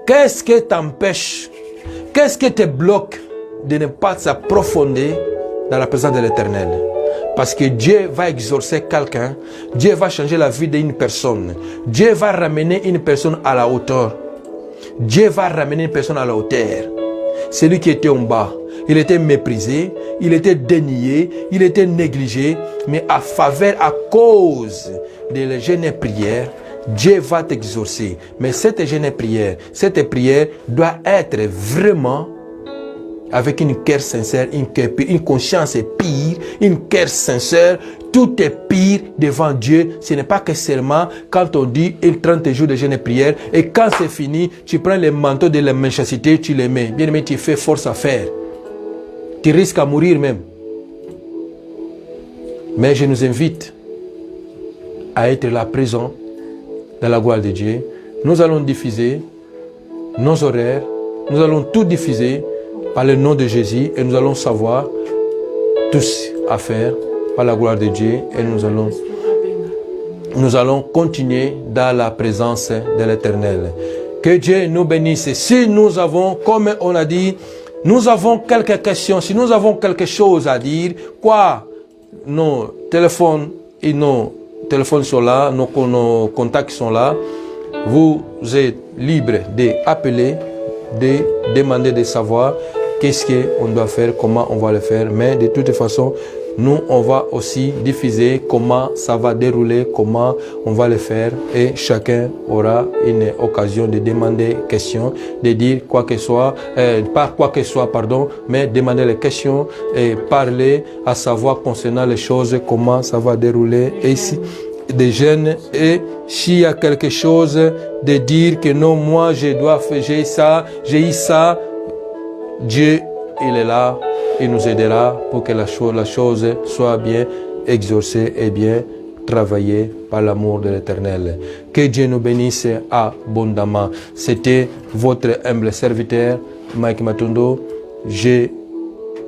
qu'est-ce qui t'empêche, qu'est-ce qui te bloque de ne pas s'approfondir dans la présence de l'Éternel. Parce que Dieu va exaucer quelqu'un, Dieu va changer la vie d'une personne, Dieu va ramener une personne à la hauteur. Dieu va ramener une personne à la hauteur. Celui qui était en bas, il était méprisé, il était dénié, il était négligé, mais à cause de la jeûne et prière, Dieu va t'exaucer. Mais cette jeûne et prière, cette prière doit être vraiment avec une cœur sincère, une conscience pure, une cœur sincère. Tout est pire devant Dieu. Ce n'est pas que seulement quand on dit 30 jours de jeûne et prière et quand c'est fini, tu prends les manteaux de la méchanceté, tu les mets. Bien aimé, tu fais force à faire. Tu risques à mourir même. Mais je nous invite à être là présent dans la gloire de Dieu. Nous allons diffuser nos horaires. Nous allons tout diffuser par le nom de Jésus et nous allons savoir tous à faire par la gloire de Dieu et nous allons continuer dans la présence de l'Éternel. Que Dieu nous bénisse. Si nous avons, comme on a dit, nous avons quelques questions, si nous avons quelque chose à dire, quoi, nos téléphones et nos téléphones sont là, nos contacts sont là. Vous êtes libre d'appeler, de demander de savoir qu'est-ce qu'on doit faire, comment on va le faire. Mais de toute façon, nous, on va aussi diffuser comment ça va dérouler, comment on va le faire. Et chacun aura une occasion de demander questions, de dire quoi que soit, pas quoi que soit, pardon, mais demander les questions et parler, à savoir concernant les choses, comment ça va dérouler. Et si des jeunes, et s'il y a quelque chose de dire que non, moi, j'ai eu ça, Dieu, il est là. Il nous aidera pour que la chose soit bien exaucée et bien travaillée par l'amour de l'Éternel. Que Dieu nous bénisse abondamment. C'était votre humble serviteur, Mike Matondo. Je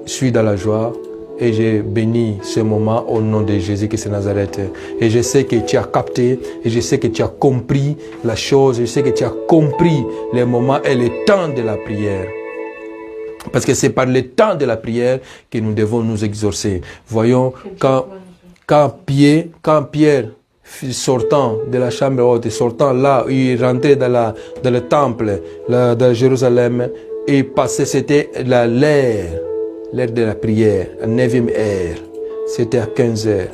suis dans la joie et je bénis ce moment au nom de Jésus-Christ de Nazareth. Et je sais que tu as capté et je sais que tu as compris la chose. Je sais que tu as compris les moments et le temps de la prière. Parce que c'est par le temps de la prière que nous devons nous exaucer. Voyons, quand Pierre, sortant de la chambre haute, sortant là, il rentrait dans le temple de Jérusalem, et passait, c'était l'heure de la prière, la 9e heure. C'était à 15 heures.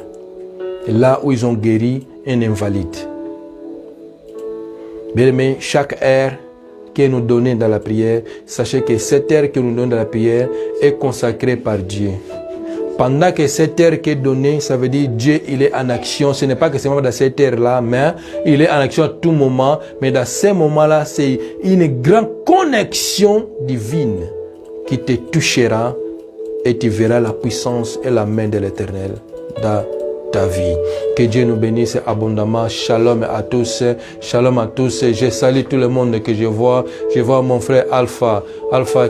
Et là où ils ont guéri un invalide. Bien aimé, chaque heure qui est nous donnée dans la prière, sachez que cette heure que nous donnons dans la prière est consacrée par Dieu. Pendant que cette heure qui est donnée, ça veut dire Dieu, il est en action. Ce n'est pas que c'est dans cette heure-là, mais il est en action à tout moment. Mais dans ces moments-là, c'est une grande connexion divine qui te touchera et tu verras la puissance et la main de l'Éternel dans ta vie. Que Dieu nous bénisse abondamment. Shalom à tous. Shalom à tous. Je salue tout le monde que je vois. Je vois mon frère Alpha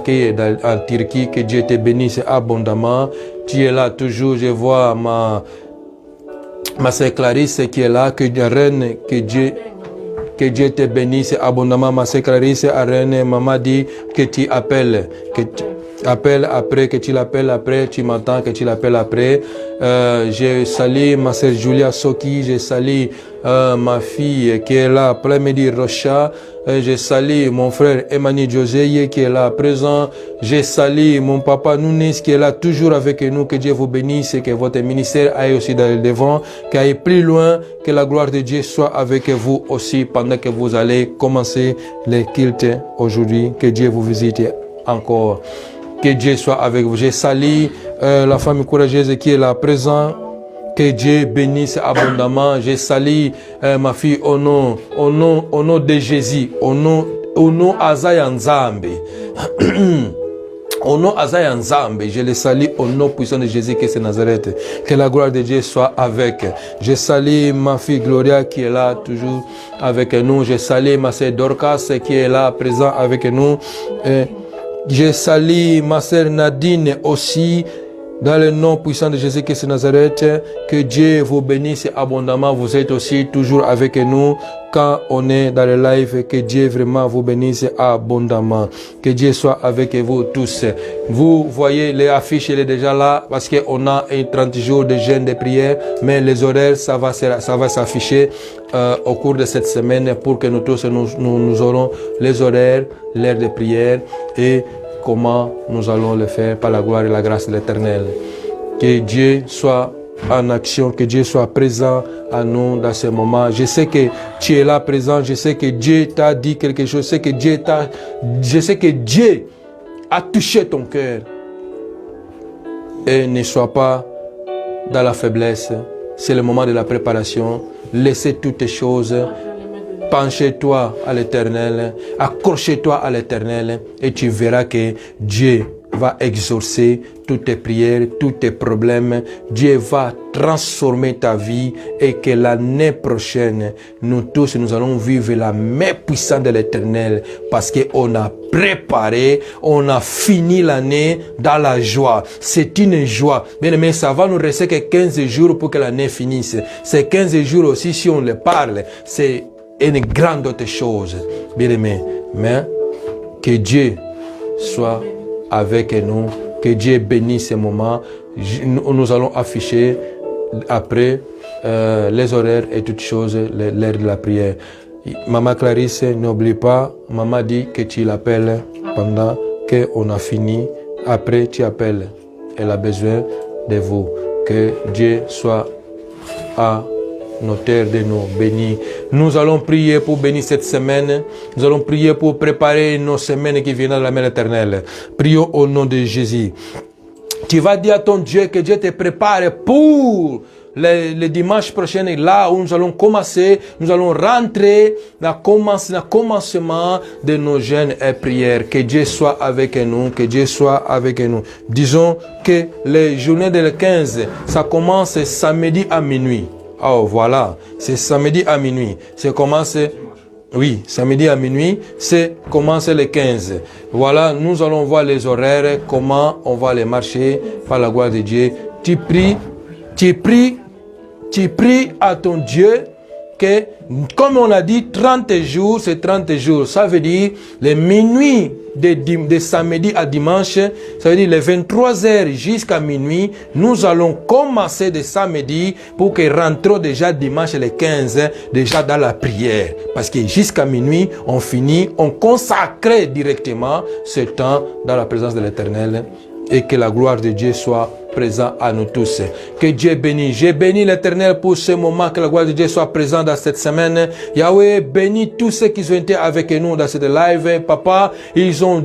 qui est en Turquie. Que Dieu te bénisse abondamment. Tu es là toujours. Je vois ma sœur Clarisse qui est là. Que Reine, que Dieu te bénisse abondamment. Ma sœur Clarisse à Rennes, maman dit que tu appelles. Appelle après, que tu l'appelles après, tu m'entends, que tu l'appelles après. Je salue ma sœur Julia Soki, je salue ma fille qui est là, après-midi Rocha. Je salue mon frère Emmanuel José qui est là présent. Je salue mon papa Nunes qui est là toujours avec nous. Que Dieu vous bénisse et que votre ministère aille aussi dans le devant, qu'il aille plus loin, que la gloire de Dieu soit avec vous aussi pendant que vous allez commencer les cultes aujourd'hui. Que Dieu vous visite encore. Que Dieu soit avec vous. Je salue la famille courageuse qui est là présent. Que Dieu bénisse abondamment. Je salue ma fille au nom de Jésus. Au nom Azaya Nzambe. Au nom Azaya Nzambe. Je le salue au nom puissant de Jésus qui est de Nazareth. Que la gloire de Dieu soit avec. Je salue ma fille Gloria qui est là toujours avec nous. Je salue ma sœur Dorcas qui est là présent avec nous. Je salue ma sœur Nadine aussi, dans le nom puissant de Jésus-Christ de Nazareth. Que Dieu vous bénisse abondamment. Vous êtes aussi toujours avec nous quand on est dans le live. Que Dieu vraiment vous bénisse abondamment. Que Dieu soit avec vous tous. Vous voyez, les affiches, elle est déjà là parce qu'on a 30 jours de jeûne de prière. Mais les horaires, ça va s'afficher au cours de cette semaine pour que nous tous, nous aurons les horaires, l'heure de prière et comment nous allons le faire par la gloire et la grâce de l'Éternel. Que Dieu soit en action, que Dieu soit présent à nous dans ce moment. Je sais que tu es là présent, je sais que Dieu t'a dit quelque chose, je sais que Dieu a touché ton cœur. Et ne sois pas dans la faiblesse, c'est le moment de la préparation. Laissez toutes les choses. Penchez-toi à l'Éternel, accrochez-toi à l'Éternel et tu verras que Dieu va exaucer toutes tes prières, tous tes problèmes. Dieu va transformer ta vie et que l'année prochaine, nous tous, nous allons vivre la main puissante de l'Éternel parce qu'on a préparé, on a fini l'année dans la joie. C'est une joie. Bien aimé, ça va nous rester que 15 jours pour que l'année finisse. Ces 15 jours aussi, si on les parle, c'est une grande autre chose, bien aimé. Mais que Dieu soit avec nous, que Dieu bénisse ces moments. Nous allons afficher après les horaires et toutes choses, l'heure de la prière. Maman Clarisse, n'oublie pas, maman dit que tu l'appelles pendant qu'on a fini. Après, tu appelles. Elle a besoin de vous. Que Dieu soit à notaire de nous bénis. Nous allons prier pour bénir cette semaine. Nous allons prier pour préparer nos semaines qui viennent de la mer éternelle. Prions au nom de Jésus. Tu vas dire à ton Dieu que Dieu te prépare pour le dimanche prochain, là où nous allons commencer, nous allons rentrer dans le commencement de nos jeûnes et prières. Que Dieu soit avec nous, que Dieu soit avec nous. Disons que les journées de le 15, ça commence samedi à minuit. Oh voilà, c'est samedi à minuit. C'est commencé. Oui, samedi à minuit, c'est commencer le 15. Voilà, nous allons voir les horaires, comment on va les marcher par la gloire de Dieu. Tu pries à ton Dieu que, comme on a dit, 30 jours, c'est 30 jours. Ça veut dire les minuit de samedi à dimanche, ça veut dire les 23 heures jusqu'à minuit, nous allons commencer de samedi pour que rentrons déjà dimanche les 15, déjà dans la prière. Parce que jusqu'à minuit, on finit, on consacre directement ce temps dans la présence de l'Éternel et que la gloire de Dieu soit présent à nous tous. Que Dieu bénisse. J'ai béni l'Éternel pour ce moment, que la gloire de Dieu soit présente dans cette semaine. Yahweh bénit tous ceux qui ont été avec nous dans cette live. Papa, ils ont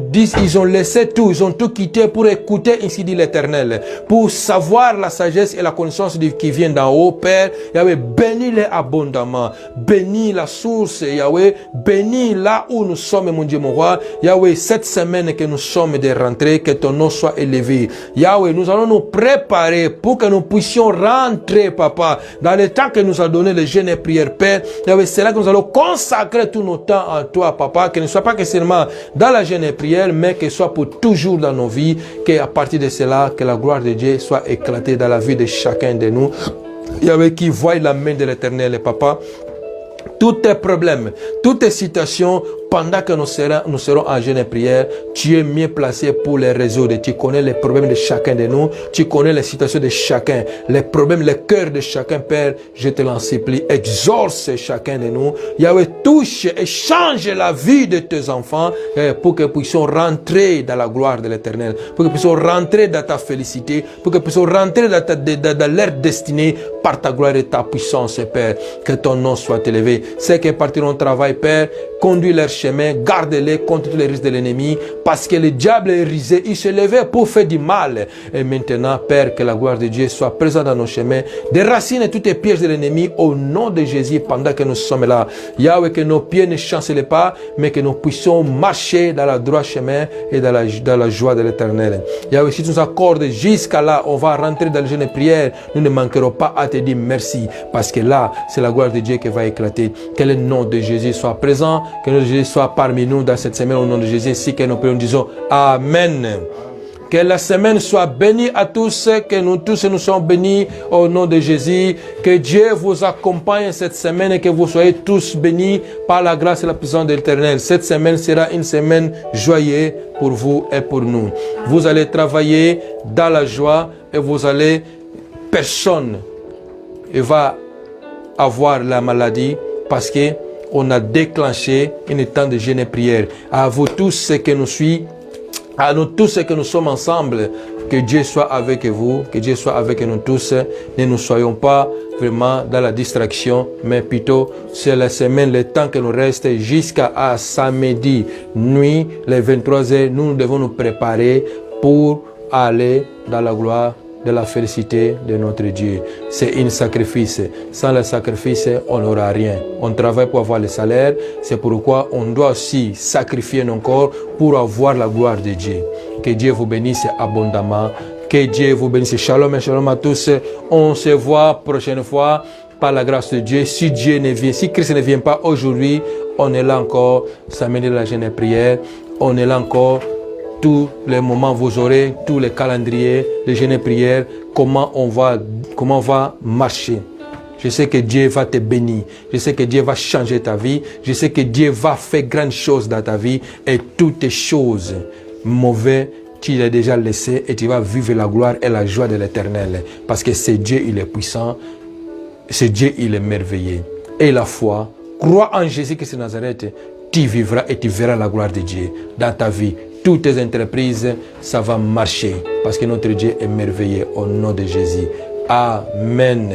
laissé tout, ils ont tout quitté pour écouter ainsi dit l'Éternel, pour savoir la sagesse et la connaissance qui vient d'en haut. Père, Yahweh, bénis-les abondamment. Bénis la source, Yahweh. Bénis là où nous sommes, mon Dieu, mon roi. Yahweh, cette semaine que nous sommes de rentrée, que ton nom soit élevé. Yahweh, nous allons nous préparer pour que nous puissions rentrer, papa, dans le temps que nous a donné le jeûne et prière, Père. C'est là que nous allons consacrer tout notre temps à toi, papa, que ne soit pas que seulement dans la jeûne et prière, mais que ce soit pour toujours dans nos vies, qu'à partir de cela, que la gloire de Dieu soit éclatée dans la vie de chacun de nous. Yahweh, qui voit la main de l'Éternel, papa. Tous tes problèmes, toutes tes situations, pendant que nous serons en jeûne et prière, tu es mieux placé pour les résoudre. Tu connais les problèmes de chacun de nous. Tu connais les situations de chacun. Les problèmes, les cœurs de chacun, Père. Je te l'en supplie. Exorce chacun de nous. Yahweh, touche et change la vie de tes enfants pour que nous puissions rentrer dans la gloire de l'Éternel. Pour que nous puissions rentrer dans ta félicité. Pour que nous puissions rentrer dans leur destinée par ta gloire et ta puissance, Père. Que ton nom soit élevé. Ceux qui partiront au travail, Père, conduis leur chemin, garde-les contre tous les risques de l'ennemi, parce que le diable est risé, il se levait pour faire du mal. Et maintenant, Père, que la gloire de Dieu soit présente dans nos chemins, déracine tous les pièges de l'ennemi au nom de Jésus pendant que nous sommes là. Yahweh, que nos pieds ne chancellent pas, mais que nous puissions marcher dans le droit chemin et dans la joie de l'Éternel. Yahweh, si tu nous accordes jusqu'à là, on va rentrer dans le jeûne et prière, nous ne manquerons pas à te dire merci, parce que là, c'est la gloire de Dieu qui va éclater. Que le nom de Jésus soit présent, que le nom de Jésus soit parmi nous dans cette semaine au nom de Jésus, ainsi que nous prions, disons Amen. Que la semaine soit bénie à tous, que nous tous nous sommes bénis au nom de Jésus. Que Dieu vous accompagne cette semaine et que vous soyez tous bénis par la grâce et la puissance de l'Éternel. Cette semaine sera une semaine joyeuse pour vous et pour nous. Vous allez travailler dans la joie et personne ne va avoir la maladie parce que on a déclenché un temps de jeûne et prière. À vous tous ceux que nous suivons, à nous tous ceux que nous sommes ensemble, que Dieu soit avec vous, que Dieu soit avec nous tous. Ne nous soyons pas vraiment dans la distraction, mais plutôt c'est la semaine, le temps que nous reste jusqu'à samedi nuit, les 23 heures, nous devons nous préparer pour aller dans la gloire de la félicité de notre Dieu. C'est un sacrifice. Sans le sacrifice, on n'aura rien. On travaille pour avoir le salaire. C'est pourquoi on doit aussi sacrifier nos corps pour avoir la gloire de Dieu. Que Dieu vous bénisse abondamment. Que Dieu vous bénisse. Shalom et shalom à tous. On se voit prochaine fois par la grâce de Dieu. Si Dieu ne vient, si Christ ne vient pas aujourd'hui, on est là encore. Samedi de la jeûne et prière. On est là encore. Tous les moments, vous aurez tous les calendriers, les jeûnes et prières, comment on va marcher. Je sais que Dieu va te bénir. Je sais que Dieu va changer ta vie. Je sais que Dieu va faire grandes choses dans ta vie. Et toutes les choses mauvaises, tu l'as déjà laissées et tu vas vivre la gloire et la joie de l'Éternel. Parce que c'est Dieu, il est puissant. Ce Dieu, il est merveilleux. Et la foi, crois en Jésus-Christ de Nazareth, tu vivras et tu verras la gloire de Dieu dans ta vie. Toutes tes entreprises, ça va marcher parce que notre Dieu est merveilleux au nom de Jésus. Amen.